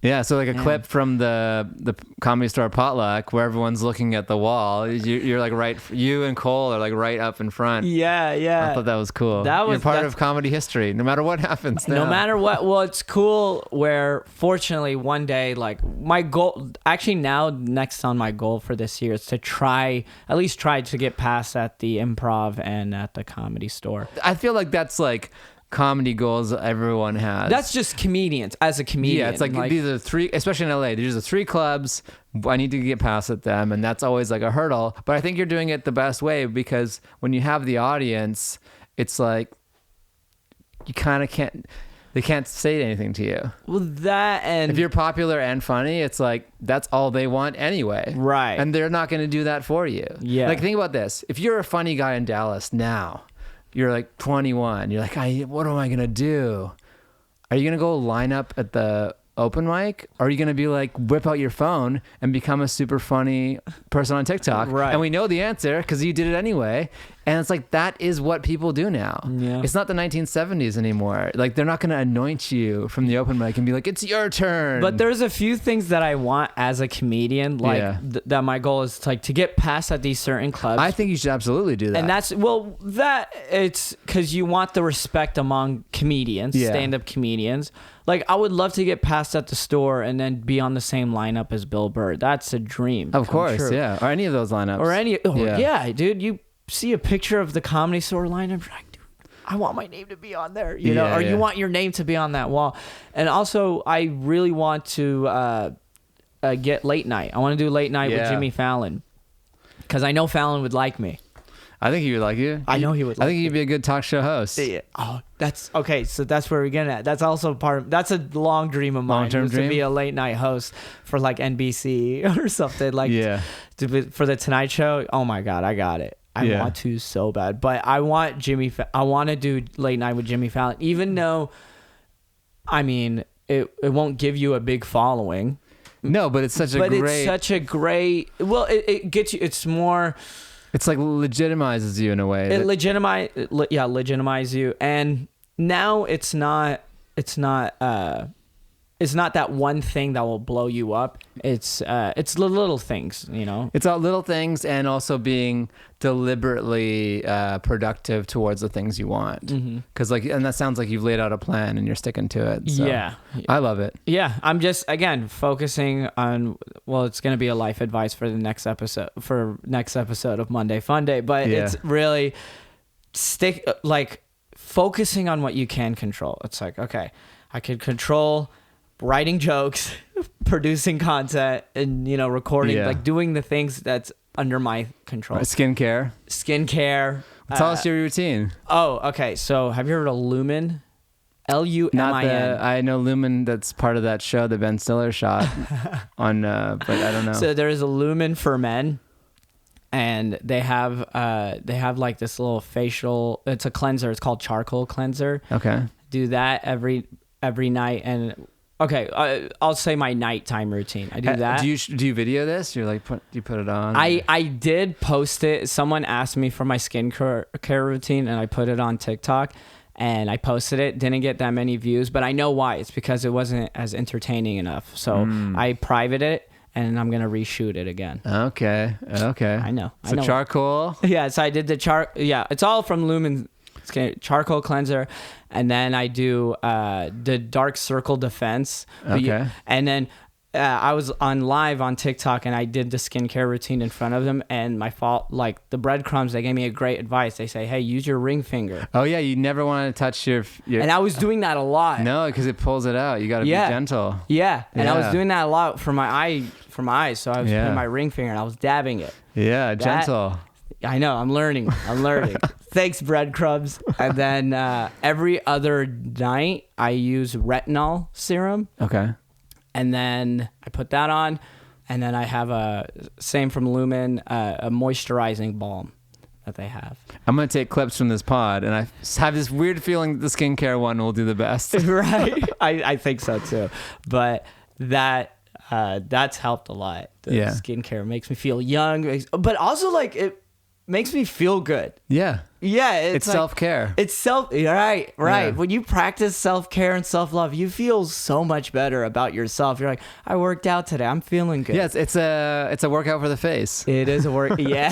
Yeah, so like a clip from the Comedy Store potluck where everyone's looking at the wall. You're like you and Cole are like right up in front. Yeah. I thought that was cool. You're part of comedy history, no matter what happens now. No matter what. Well, it's cool where fortunately one day, like my goal, actually now next on my goal for this year is to at least try to get past at the Improv and at the Comedy Store. I feel like that's like comedy goals everyone has. That's just comedians as a comedian. Yeah, it's like these are three, especially in LA, these are 3 clubs. I need to get past at them, and that's always like a hurdle. But I think you're doing it the best way, because when you have the audience, it's like you kind of they can't say anything to you. Well, that, and if you're popular and funny, it's like that's all they want anyway. Right. And they're not going to do that for you. Yeah. Like think about this. If you're a funny guy in Dallas now, you're like 21. You're like, what am I going to do? Are you going to go line up at the open mic? Or are you going to be like, whip out your phone and become a super funny person on TikTok? Right. And we know the answer because you did it anyway. And it's like, that is what people do now. Yeah. It's not the 1970s anymore. Like, they're not going to anoint you from the open mic and be like, it's your turn. But there's a few things that I want as a comedian, like that my goal is to get past at these certain clubs. I think you should absolutely do that. And it's because you want the respect among comedians, stand-up comedians. Like, I would love to get past at the Store and then be on the same lineup as Bill Burr. That's a dream. Of course, yeah. Or any of those lineups. Yeah, dude. You see a picture of the Comedy Store lineup, you're like, dude, I want my name to be on there. You know, you want your name to be on that wall. And also, I really want to get late night. I want to do late night with Jimmy Fallon, because I know Fallon would like me. I think he would like you. I know he would like me. I think you'd be a good talk show host. Yeah. Oh, that's okay. So that's where we're getting at. That's also that's a long dream of mine. Long-term dream? To be a late night host for like NBC or something. Like, for the Tonight Show. Oh my God, I got it. I want to so bad. But I want I want to do late night with Jimmy Fallon, even though, I mean, it won't give you a big following. No, but it's such a great. Well, it gets you. It's more. It's like legitimizes you in a way. It legitimizes you, and now it's not that one thing that will blow you up. It's the little things, you know. It's all little things, and also being deliberately productive towards the things you want. Because and that sounds like you've laid out a plan and you're sticking to it. So yeah, I love it. Yeah, I'm just focusing on. Well, it's going to be a life advice for the next episode of Monday Fun Day, but it's really focusing on what you can control. It's like, okay, I can control writing jokes, producing content, and recording, like doing the things that's under my control. Skincare. Tell us your routine. Oh, okay. So have you heard of Lumen? Lumin. I know Lumen. That's part of that show that Ben Stiller shot on, but I don't know. So there is a Lumen for men, and they have like this little facial. It's a cleanser. It's called charcoal cleanser. Okay. Do that every night. And okay, I'll say my nighttime routine. I do that. Do you video this? You're like, you put it on? I did post it. Someone asked me for my skincare routine, and I put it on TikTok, and I posted it. Didn't get that many views, but I know why. It's because it wasn't as entertaining enough. So I private it, and I'm gonna reshoot it again. Okay. I know. Charcoal. Yeah. So I did the Yeah, it's all from Lumen. Charcoal cleanser, and then I do the dark circle defense. Okay. And then I was on live on TikTok, and I did the skincare routine in front of them, and my fault, like the breadcrumbs, they gave me a great advice. They say, hey, use your ring finger. Oh yeah, you never want to touch your and I was doing that a lot. No, because it pulls it out. You got to be gentle. Yeah, and I was doing that a lot for my eyes. So I was putting my ring finger, and I was dabbing it. Yeah, gentle. I know. I'm learning. Thanks, breadcrumbs. And then every other night, I use retinol serum. Okay. And then I put that on. And then I have same from Lumen, a moisturizing balm. that they have. I'm going to take clips from this pod, and I have this weird feeling that the skincare one will do the best. Right? I think so too. But that's helped a lot. The skincare makes me feel young, but also like it makes me feel good. Yeah. Yeah. It's like, self-care. It's right. Yeah. When you practice self-care and self-love, you feel so much better about yourself. You're like, I worked out today. I'm feeling good. Yeah. It's a workout for the face. It is a work. Yeah.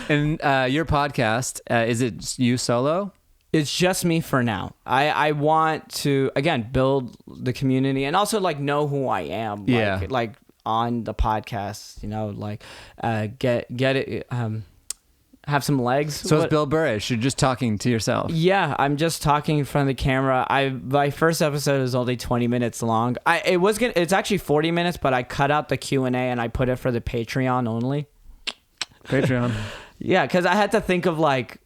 And your podcast, is it you solo? It's just me for now. I want to, again, build the community and also like know who I am. Like on the podcast, you know, like get it, have some legs. So it's Bill Burrish. You're just talking to yourself. Yeah, I'm just talking in front of the camera. My first episode is only 20 minutes long. It's actually 40 minutes, but I cut out the Q&A and I put it for the Patreon only. Patreon. Yeah, because I had to think of like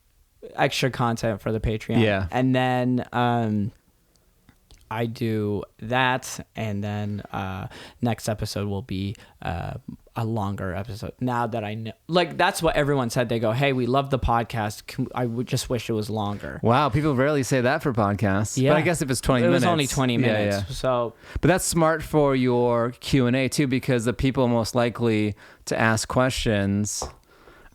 extra content for the Patreon. Yeah. And then I do that, and then next episode will be a longer episode. Now that I know, like that's what everyone said. They go, "Hey, we love the podcast. I would just wish it was longer." Wow, people rarely say that for podcasts. Yeah, but I guess if it's 20 minutes, it was only 20 minutes. Yeah. So, but that's smart for your Q&A too, because the people most likely to ask questions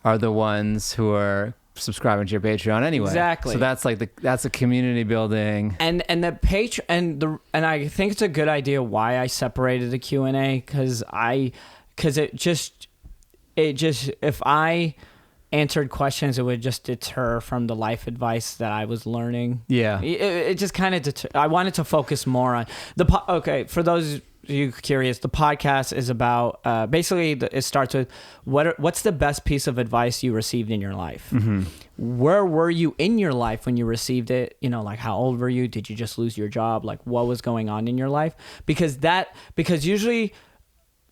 are the ones who are subscribing to your Patreon anyway. Exactly. So that's a community building. And the Patreon and I think it's a good idea why I separated the Q&A because it just if I answered questions, it would just deter from the life advice that I was learning. Yeah. It just kind of I wanted to focus more on okay, for those you curious, the podcast is about basically it starts with what's the best piece of advice you received in your life. Mm-hmm. Where were you in your life when you received it? You know, like how old were you? Did you just lose your job? Like what was going on in your life? Because usually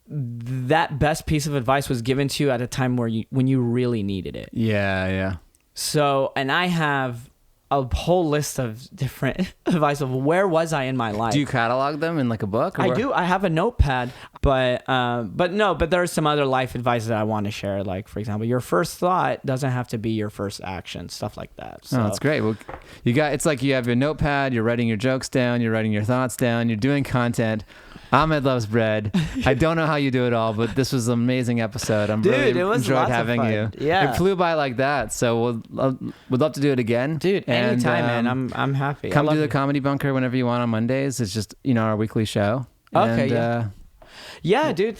that best piece of advice was given to you at a time when you really needed it. Yeah. So, and I have a whole list of different advice of where was I in my life. Do you catalog them in like a book? Or I do. I have a notepad, but there are some other life advice that I want to share. Like, for example, your first thought doesn't have to be your first action, stuff like that. So. Oh, that's great. Well, it's like you have your notepad, you're writing your jokes down, you're writing your thoughts down, you're doing content. Ahmed loves bread. I don't know how you do it all, but this was an amazing episode. It was enjoyed having you. Yeah, it flew by like that. So we'd love to do it again, dude. Anytime, man. I'm happy. Come to the Comedy Bunker whenever you want on Mondays. It's just our weekly show. Okay. And, yeah, dude.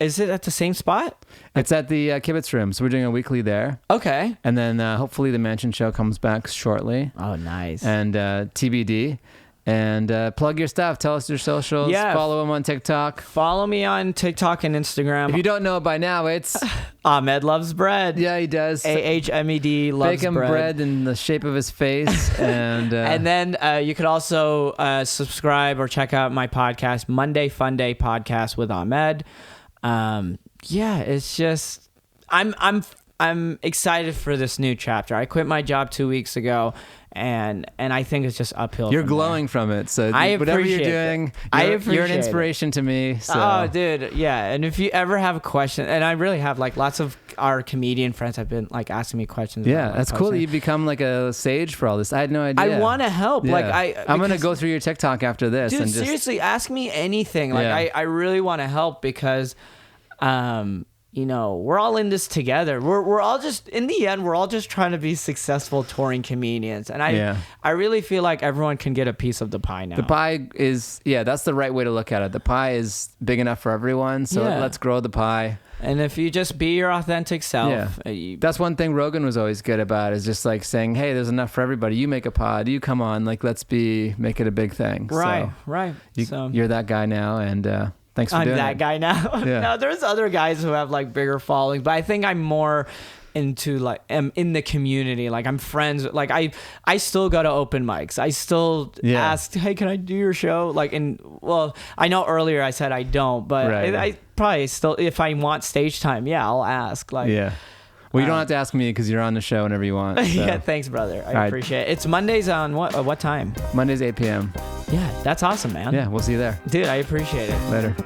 Is it at the same spot? It's at the Kibitz Room. So we're doing a weekly there. Okay. And then hopefully the Mansion Show comes back shortly. Oh, nice. And TBD. And plug your stuff. Tell us your socials. Yeah. Follow him on TikTok. Follow me on TikTok and Instagram. If you don't know it by now, it's Ahmed Loves Bread. Yeah, he does. AHMED loves Bake him bread in the shape of his face. And then you could also subscribe or check out my podcast, Monday Fun Day Podcast with Ahmed. Yeah, it's just I'm excited for this new chapter. I quit my job 2 weeks ago. And I think it's just uphill. You're glowing from it. So whatever you're doing, you're an inspiration to me. So. Oh, dude. Yeah. And if you ever have a question, and I really have like lots of our comedian friends have been like asking me questions. Yeah. That's cool that you become like a sage for all this. I had no idea. I want to help. Yeah. I'm going to go through your TikTok after this. Dude, and just, seriously, ask me anything. Like I really want to help because, we're all in this together. We're all just, in the end, we're all just trying to be successful touring comedians. And I really feel like everyone can get a piece of the pie now. The pie is, that's the right way to look at it. The pie is big enough for everyone. So let's grow the pie. And if you just be your authentic self. That's one thing Rogan was always good about, is just like saying, hey, there's enough for everybody. You make a pod. You come on. Like, make it a big thing. Right, right. You're that guy now. And, thanks for doing that guy now. Yeah. No, there's other guys who have like bigger followings, but I think I'm more into like in the community. Like I'm friends. Like I still go to open mics. I still ask, hey, can I do your show? Like, I know earlier I said I don't, but I probably still, if I want stage time, I'll ask. Like, well, you don't have to ask me because you're on the show whenever you want. So. Yeah, thanks, brother. I appreciate it. It's Mondays on what time? Mondays 8 p.m. Yeah, that's awesome, man. Yeah, we'll see you there. Dude, I appreciate it. Later.